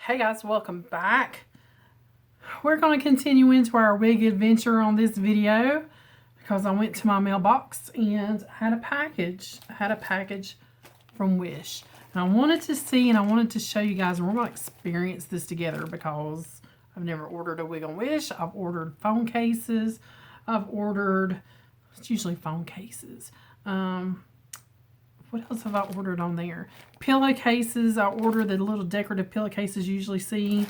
Hey guys, welcome back. We're going to continue into our wig adventure on this video because I went to my mailbox and had a package. From Wish. And I wanted to see and I wanted to show you guys, and we're going to experience this together because I've never ordered a wig on Wish. I've ordered phone cases. It's usually phone cases. What else have I ordered on there? Pillowcases. I order the little decorative pillowcases you usually see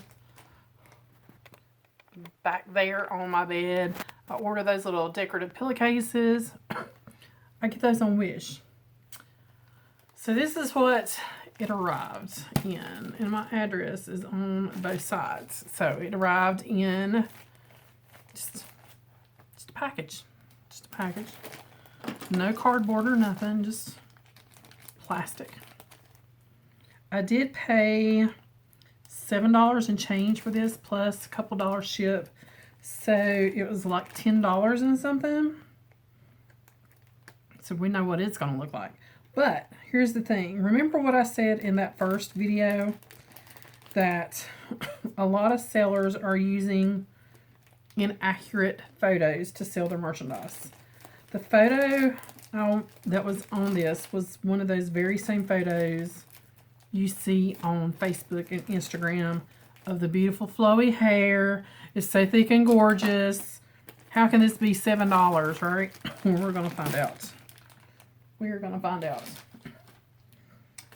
back there on my bed. I order those little decorative pillowcases. I get those on Wish. So this is what it arrived in. And my address is on both sides. So it arrived in just a package. Just a package. No cardboard or nothing. Just plastic. I did pay $7 and change for this, plus a couple dollars ship. So it was like $10 and something. So we know what it's going to look like. But here's the thing. Remember what I said in that first video? That a lot of sellers are using inaccurate photos to sell their merchandise. The photo that was on this was one of those very same photos you see on Facebook and Instagram of the beautiful flowy hair. It's so thick and gorgeous. How can this be $7, right? We're going to find out. We're going to find out.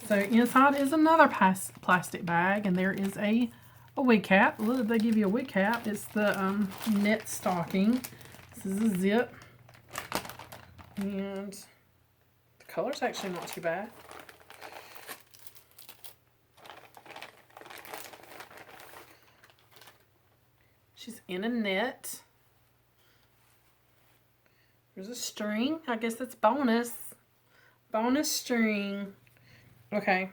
So inside is another plastic bag, and there is a wig cap. Look, they give you a wig cap. It's the net stocking. This is a zip. And the color's actually not too bad. She's in a net. There's a string. I guess that's bonus. Bonus string. Okay.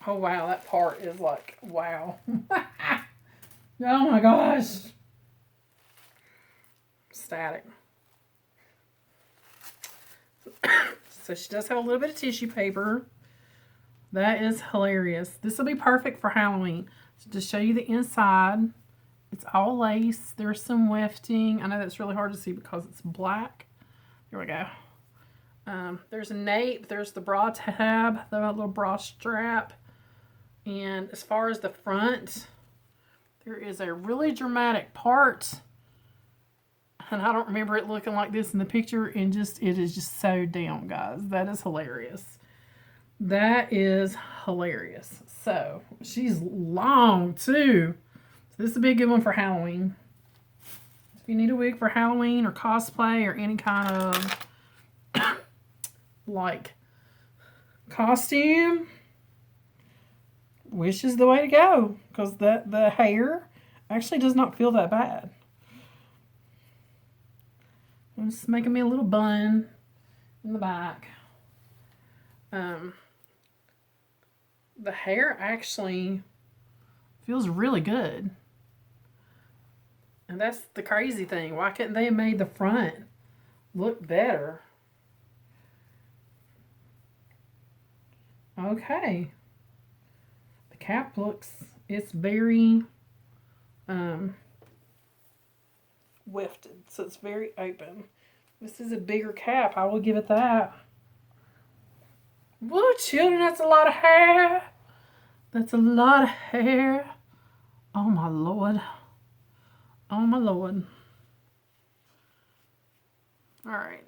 Oh, wow. That part is like, wow. Oh, my gosh. Static. So she does have a little bit of tissue paper. That is hilarious. This will be perfect for Halloween. So to show you the inside, it's all lace. There's some wefting. I know that's really hard to see because it's black. Here we go. There's a nape. There's the bra tab, the little bra strap. And as far as the front, there is a really dramatic part. And I don't remember it looking like this in the picture. And it is just so down, guys. That is hilarious. That is hilarious. So, she's long, too. So, this is a big good one for Halloween. If you need a wig for Halloween or cosplay or any kind of, like, costume, Wish is the way to go. Because the hair actually does not feel that bad. I'm just making me a little bun in the back. The hair actually feels really good. And that's the crazy thing. Why couldn't they have made the front look better? Okay. The cap it's very wefted. So it's very open. This is a bigger cap. I will give it that. Whoa, children, that's a lot of hair. That's a lot of hair. Oh, my Lord. Oh, my Lord. All right.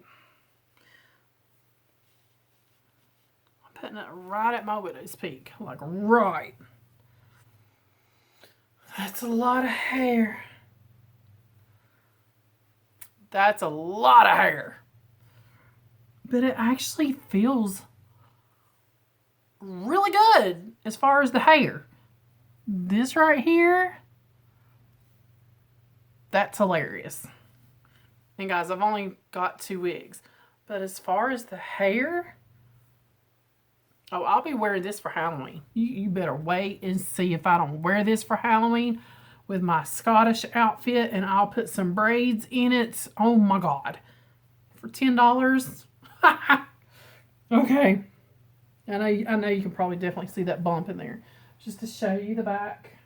I'm putting it right at my widow's peak. Like, right. That's a lot of hair. That's a lot of hair. But it actually feels really good as far as the hair. This right here, that's hilarious. And guys, I've only got 2 wigs. But as far as the hair, oh, I'll be wearing this for Halloween. You better wait and see if I don't wear this for Halloween with my Scottish outfit and I'll put some braids in it. Oh my God. for $10. Okay. I know you can probably definitely see that bump in there. Just to show you the back.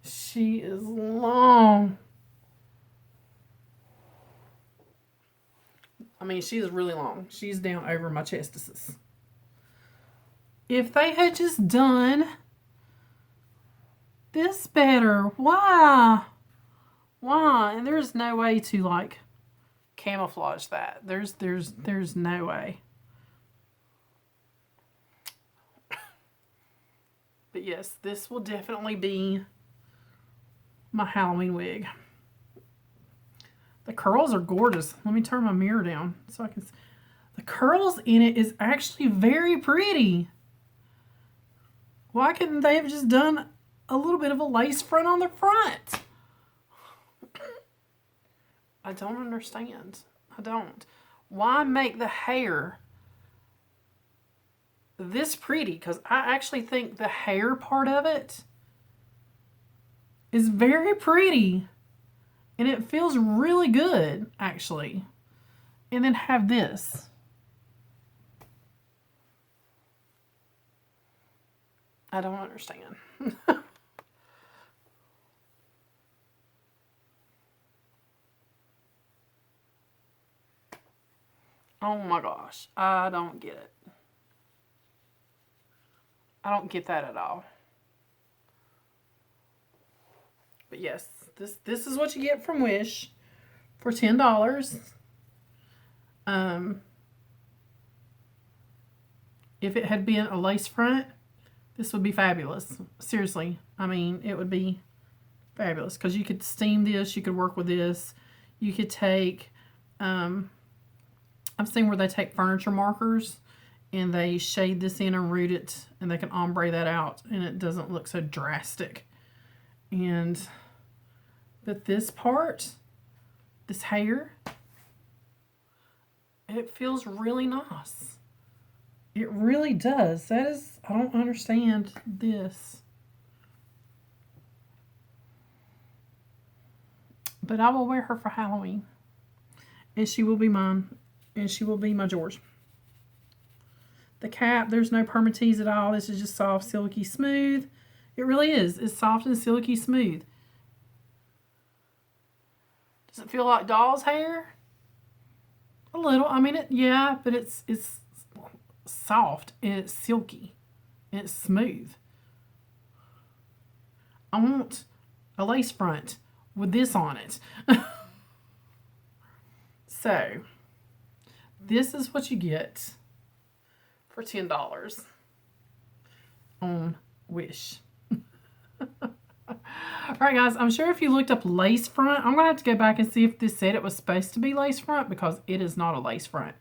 She is long. I mean, she is really long. She's down over my chestises. If they had just done this better, why? Why? And there's no way to like camouflage that. There's no way. But yes, this will definitely be my Halloween wig. The curls are gorgeous. Let me turn my mirror down so I can see. The curls in it is actually very pretty. Why couldn't they have just done a little bit of a lace front on the front? I don't understand. I don't. Why make the hair this pretty? Because I actually think the hair part of it is very pretty. And it feels really good, actually. And then have this. I don't understand. Oh my gosh. I don't get it. I don't get that at all. But yes, this is what you get from Wish for $10. If it had been a lace front, this would be fabulous. Seriously. I mean, it would be fabulous because you could steam this, you could work with this. You could take, I've seen where they take furniture markers and they shade this in and root it and they can ombre that out and it doesn't look so drastic. But this part, this hair, it feels really nice. It really does. That is, I don't understand this. But I will wear her for Halloween. And she will be mine. And she will be my George. The cap, there's no permatease at all. This is just soft, silky, smooth. It really is. It's soft and silky smooth. Does it feel like doll's hair? A little. I mean, yeah, but it's soft and it's silky and it's smooth. I want a lace front with this on it. So, this is what you get for $10 on Wish. Alright guys, I'm sure if you looked up lace front, I'm going to have to go back and see if this said it was supposed to be lace front because it is not a lace front.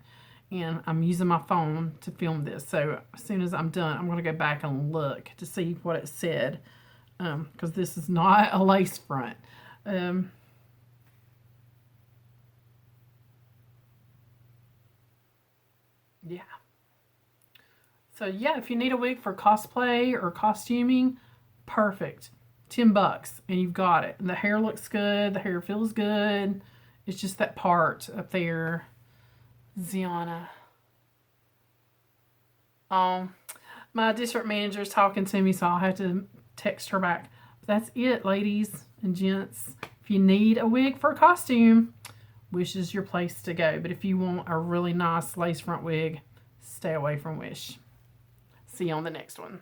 And I'm using my phone to film this. So as soon as I'm done, I'm going to go back and look to see what it said. Because this is not a lace front. Yeah. So yeah, if you need a wig for cosplay or costuming, perfect. $10 and you've got it. And the hair looks good. The hair feels good. It's just that part up there. Ziana. My district manager is talking to me, so I'll have to text her back. But that's it, ladies and gents. If you need a wig for a costume, Wish is your place to go. But if you want a really nice lace front wig, stay away from Wish. See you on the next one.